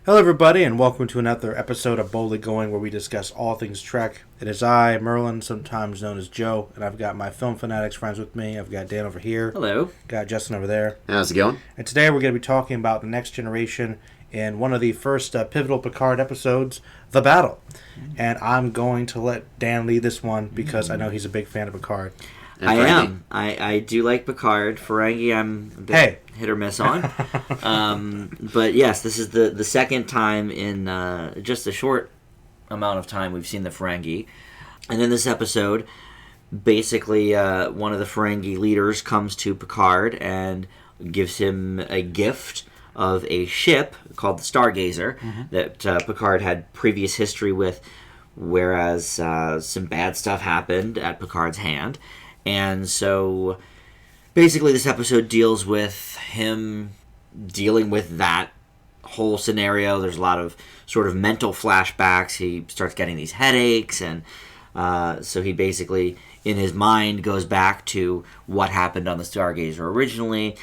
Hello, everybody, and welcome to another episode of Boldly Going, where we discuss all things Trek. It is I, Merlin, sometimes known as Joe, and I've got my film fanatics friends with me. I've got Dan over here. Hello. Got Justin over there. How's it going? And today we're going to be talking about the Next Generation in one of the first pivotal Picard episodes, The Battle. And I'm going to let Dan lead this one because I know he's a big fan of Picard. And I Ferengi. am. I do like Picard. Ferengi, I'm a bit hit or miss on. But yes, this is the second time in just a short amount of time we've seen the Ferengi. And in this episode, basically one of the Ferengi leaders comes to Picard and gives him a gift of a ship called the Stargazer that Picard had previous history with, whereas some bad stuff happened at Picard's hand. And so basically this episode deals with him dealing with that whole scenario. There's a lot of sort of mental flashbacks. He starts getting these headaches, and so he basically, in his mind, goes back to what happened on the Stargazer originally.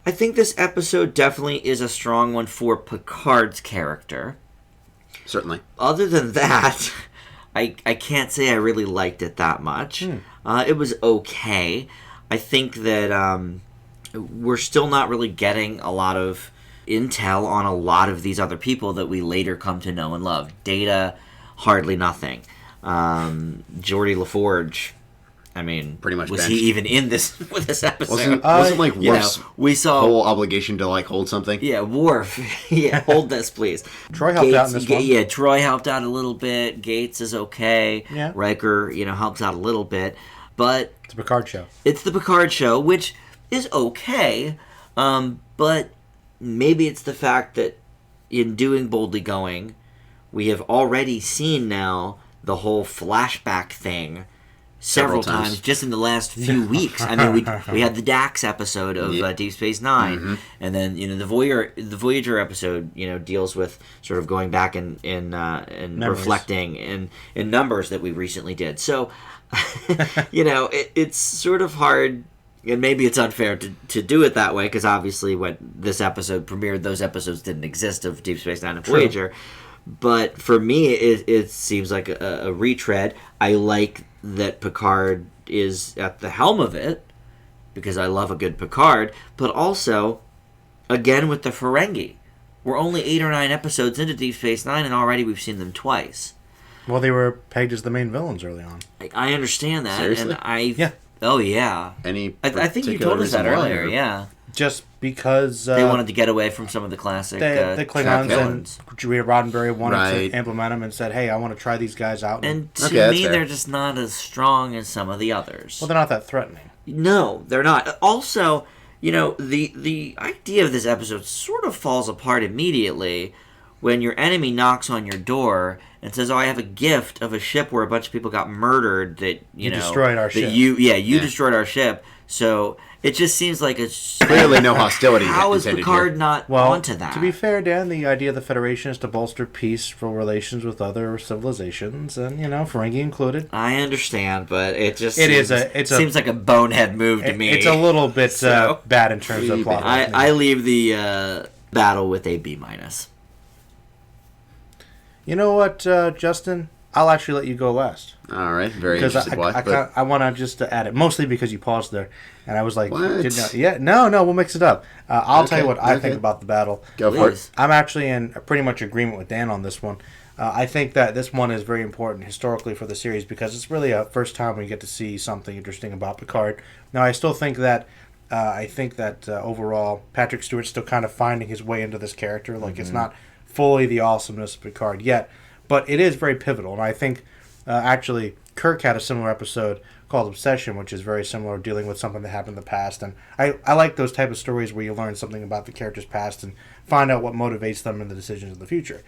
I think this episode definitely is a strong one for Picard's character. Certainly. Other than that, I can't say I really liked it that much. It was okay. I think that we're still not really getting a lot of intel on a lot of these other people that we later come to know and love. Data, hardly nothing. Geordi LaForge, I mean, pretty much was benched. he even in this episode? Wasn't like Worf's we saw whole obligation to like hold something? Yeah, Worf. Yeah, hold this, please. Troy helped out in this one. Yeah, Troy helped out a little bit. Gates is okay. Yeah. Riker, helps out a little bit. But It's a Picard show. it's the Picard show, which is okay. But maybe it's the fact that in doing Boldly Going, we have already seen now the whole flashback thing several times just in the last few weeks. I mean, we had the Dax episode of Deep Space Nine, and then the Voyager episode deals with sort of going back and reflecting in numbers that we recently did. So it's sort of hard, and maybe it's unfair to do it that way, because obviously when this episode premiered, those episodes didn't exist of Deep Space Nine and Voyager. But for me, it seems like a retread. I like that Picard is at the helm of it, because I love a good Picard, but also, again, with the Ferengi. We're only 8 or 9 episodes into Deep Space Nine, and already we've seen them twice. Well, they were pegged as the main villains early on. I understand that. Seriously? And Yeah. Oh, yeah. I think you told us that earlier, yeah. Just because they wanted to get away from some of the classic the Klingons villains. and Julia Roddenberry wanted to implement them and said, hey, I want to try these guys out. And to me, they're just not as strong as some of the others. Well, they're not that threatening. No, they're not. Also, the idea of this episode sort of falls apart immediately when your enemy knocks on your door and says, "Oh, I have a gift of a ship where a bunch of people got murdered that you destroyed our ship. You destroyed our ship." So it just seems like it's clearly no hostility. How is Picard here. not onto that? To be fair, Dan, the idea of the Federation is to bolster peaceful relations with other civilizations, and Ferengi included. I understand, but it seems like a bonehead move to me. It's a little bit bad in terms of plot. I leave the battle with a B-. You know what, Justin? I'll actually let you go last. All right, very interested. I want to just add it, mostly because you paused there, and I was like, what? No, we'll mix it up. I'll tell you what I think about the battle. Go for it. I'm actually in pretty much agreement with Dan on this one. I think that this one is very important historically for the series because it's really a first time we get to see something interesting about Picard. Now, I still think that overall, Patrick Stewart's still kind of finding his way into this character. Like, it's not fully the awesomeness of Picard yet, but it is very pivotal. And I think, actually, Kirk had a similar episode called Obsession, which is very similar, dealing with something that happened in the past. And I like those type of stories where you learn something about the character's past and find out what motivates them in the decisions of the future.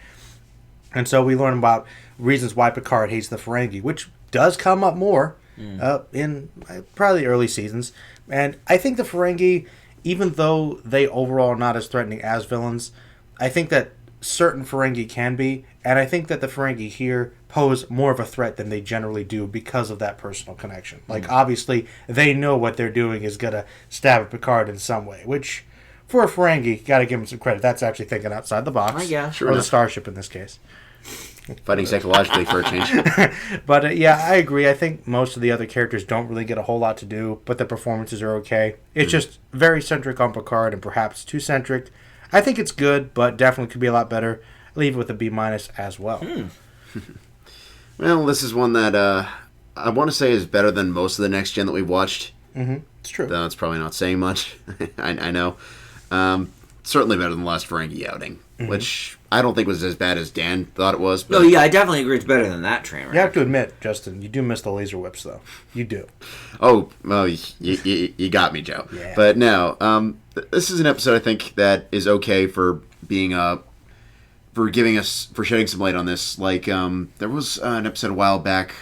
And so we learn about reasons why Picard hates the Ferengi, which does come up more in probably early seasons. And I think the Ferengi, even though they overall are not as threatening as villains, I think that certain Ferengi can be, and I think that the Ferengi here pose more of a threat than they generally do because of that personal connection. Like, obviously, they know what they're doing is going to stab at Picard in some way, which for a Ferengi, got to give him some credit. That's actually thinking outside the box. Yeah, sure or enough. the starship in this case. Fighting psychologically for a change. But yeah, I agree. I think most of the other characters don't really get a whole lot to do, but the performances are okay. It's just very centric on Picard and perhaps too centric. I think it's good, but definitely could be a lot better. Leave it with a B- as well. Well, this is one that I want to say is better than most of the Next Gen that we've watched. It's true. Though it's probably not saying much. I know. Certainly better than the last Ferengi outing, which I don't think was as bad as Dan thought it was. But No, yeah, I definitely agree it's better than that train wreck. You have to admit, Justin, you do miss the laser whips, though. You do. Oh, well, you got me, Joe. Yeah. But no, this is an episode I think that is okay for being for shedding some light on this. Like, there was an episode a while back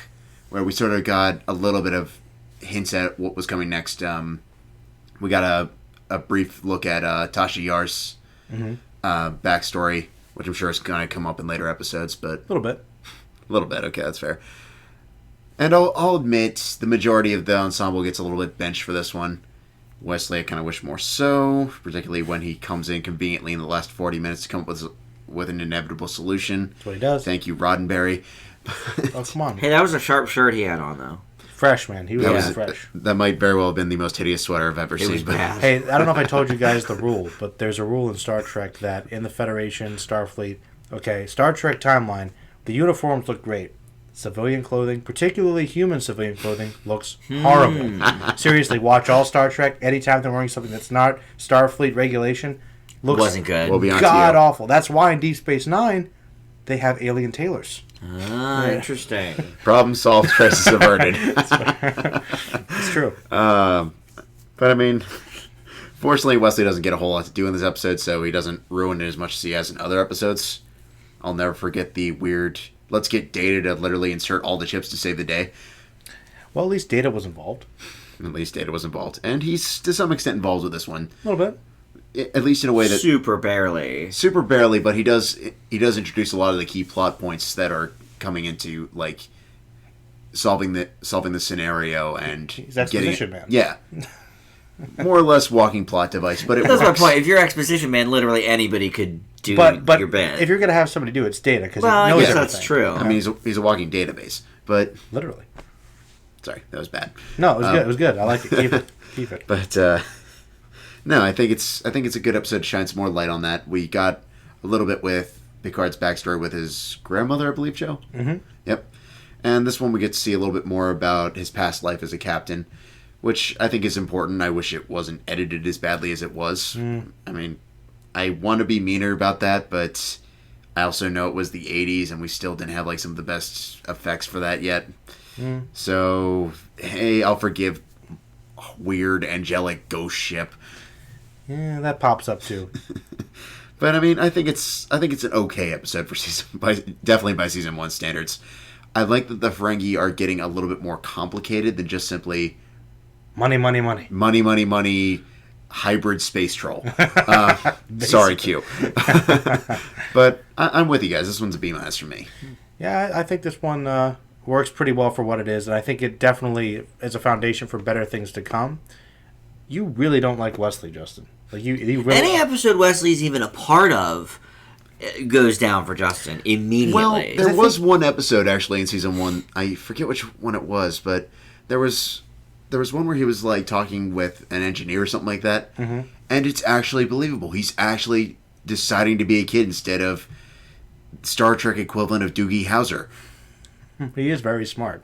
where we sort of got a little bit of hints at what was coming next. We got a brief look at Tasha Yar's backstory, which I'm sure is going to come up in later episodes, but A little bit. a little bit. Okay, that's fair. And I'll admit the majority of the ensemble gets a little bit benched for this one. Wesley, I kind of wish more so, particularly when he comes in conveniently in the last 40 minutes to come up with an inevitable solution. That's what he does. Thank you, Roddenberry. Oh, come on. Hey, that was a sharp shirt he had on, though. Fresh, man. He was That fresh. That might very well have been the most hideous sweater I've ever It was seen. But bad. Hey, I don't know if I told you guys the rule, but there's a rule in Star Trek that in the Federation, Starfleet, Star Trek timeline, the uniforms look great. Civilian clothing, particularly human civilian clothing, looks horrible. Seriously, watch all Star Trek. Anytime they're wearing something that's not Starfleet regulation, looks Wasn't good. We'll be on to god you. awful. That's why in Deep Space Nine, they have alien tailors. Ah, interesting. Problem solved, crisis averted. It's true. But I mean, fortunately, Wesley doesn't get a whole lot to do in this episode, so he doesn't ruin it as much as he has in other episodes. I'll never forget the weird, let's get Data to literally insert all the chips to save the day. Well, at least Data was involved. At least Data was involved. And he's, to some extent, involved with this one. A little bit. At least in a way that... Super barely. Super barely, but he does introduce a lot of the key plot points that are coming into, like, solving the scenario and He's exposition man. Yeah. More or less walking plot device, but it That's works. my point. If you're exposition man, literally anybody could do But your bit. if you're going to have somebody do it, it's Data, because well, it I knows guess everything. that's true. I mean, he's a walking database, but... Literally. Sorry, that was bad. No, it was good. It was good. I like it. Keep it. But no, I think it's a good episode to shine some more light on that. We got a little bit with Picard's backstory with his grandmother, I believe, Joe. Mm-hmm. Yep. And this one we get to see a little bit more about his past life as a captain, which I think is important. I wish it wasn't edited as badly as it was. I mean, I want to be meaner about that, but I also know it was the 80s and we still didn't have like some of the best effects for that yet. So, hey, I'll forgive weird angelic ghost ship. Yeah, that pops up too. But I mean, I think it's an okay episode for definitely by season 1 standards. I like that the Ferengi are getting a little bit more complicated than just simply Money. money, hybrid space troll. Sorry, Q. But I'm with you guys. This one's a B- for me. Yeah, I think this one works pretty well for what it is, and I think it definitely is a foundation for better things to come. You really don't like Wesley, Justin. Like you really. Any episode Wesley's even a part of goes down for Justin immediately. Well, there was one episode actually in season 1. I forget which one it was, but there was one where he was like talking with an engineer or something like that, and it's actually believable. He's actually deciding to be a kid instead of Star Trek equivalent of Doogie Howser. He is very smart.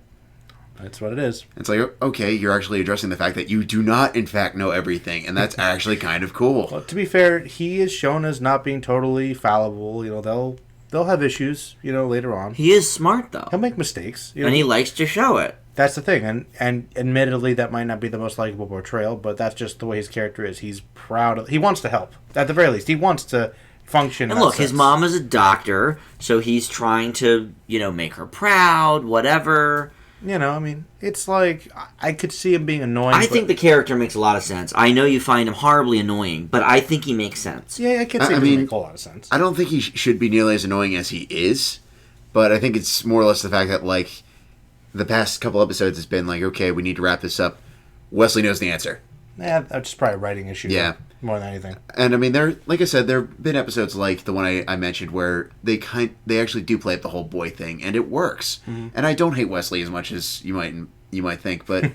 That's what it is. It's like, okay, you're actually addressing the fact that you do not, in fact, know everything, and that's actually kind of cool. Well, to be fair, he is shown as not being totally fallible. You know, they'll have issues. You know, later on. he is smart though, He'll make mistakes. You know, and he likes to show it. That's the thing, and admittedly, that might not be the most likable portrayal, but that's just the way his character is. He's proud of. He wants to help. At the very least, he wants to function. And in that look, his sense. mom is a doctor, so he's trying to, make her proud, whatever. You know, I mean, it's like I could see him being annoying. I think the character makes a lot of sense. I know you find him horribly annoying, but I think he makes sense. yeah, I can see. I it doesn't mean, make a whole lot of sense. I don't think he should be nearly as annoying as he is, but I think it's more or less the fact that, like, the past couple episodes has been like, okay, we need to wrap this up. Wesley knows the answer. That's just probably a writing issue. Yeah. More than anything. And I mean, like I said, there have been episodes like the one I mentioned where they actually do play up the whole boy thing, and it works. Mm-hmm. And I don't hate Wesley as much as you might think, but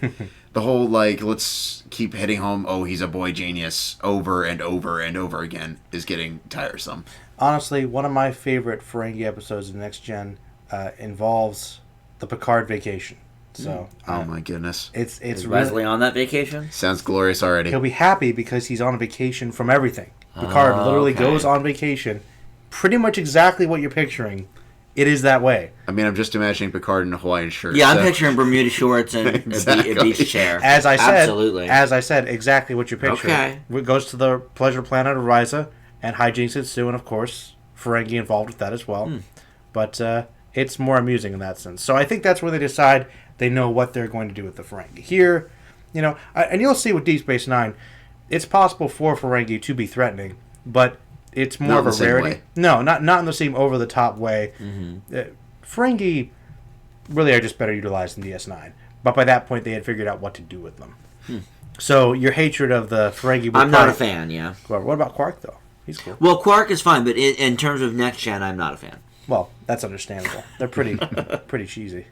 the whole like let's keep hitting home. Oh, he's a boy genius over and over and over again is getting tiresome. Honestly, one of my favorite Ferengi episodes of Next Gen involves the Picard vacation. So, Oh my goodness, it's Is really, Wesley on that vacation? sounds glorious already. he'll be happy because he's on a vacation from everything. Picard literally okay. goes on vacation, pretty much exactly what you're picturing. It is that way. I mean, I'm just imagining Picard in a Hawaiian shirt. Yeah, I'm so- picturing Bermuda shorts and Exactly. a beach chair. As I Absolutely. said, exactly what you're picturing. Okay. It goes to the pleasure planet of Risa, and hijinks ensue, and of course, Ferengi involved with that as well. But it's more amusing in that sense. So I think that's where they decide they know what they're going to do with the Ferengi. Here, and you'll see with Deep Space Nine, it's possible for Ferengi to be threatening, but it's more Not of in a the same rarity. way. No, not in the same over-the-top way. Ferengi really are just better utilized in DS9. But by that point, they had figured out what to do with them. So your hatred of the Ferengi... I'm not a fan, yeah. Well, what about Quark, though? He's cool. Well, Quark is fine, but in terms of Next Gen, I'm not a fan. Well, that's understandable. They're pretty cheesy.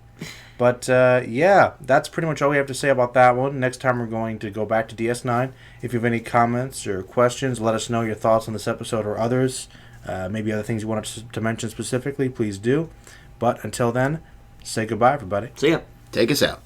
But, yeah, that's pretty much all we have to say about that one. Next time we're going to go back to DS9. If you have any comments or questions, let us know your thoughts on this episode or others. Maybe other things you want us to mention specifically, please do. But until then, say goodbye, everybody. See ya. Take us out.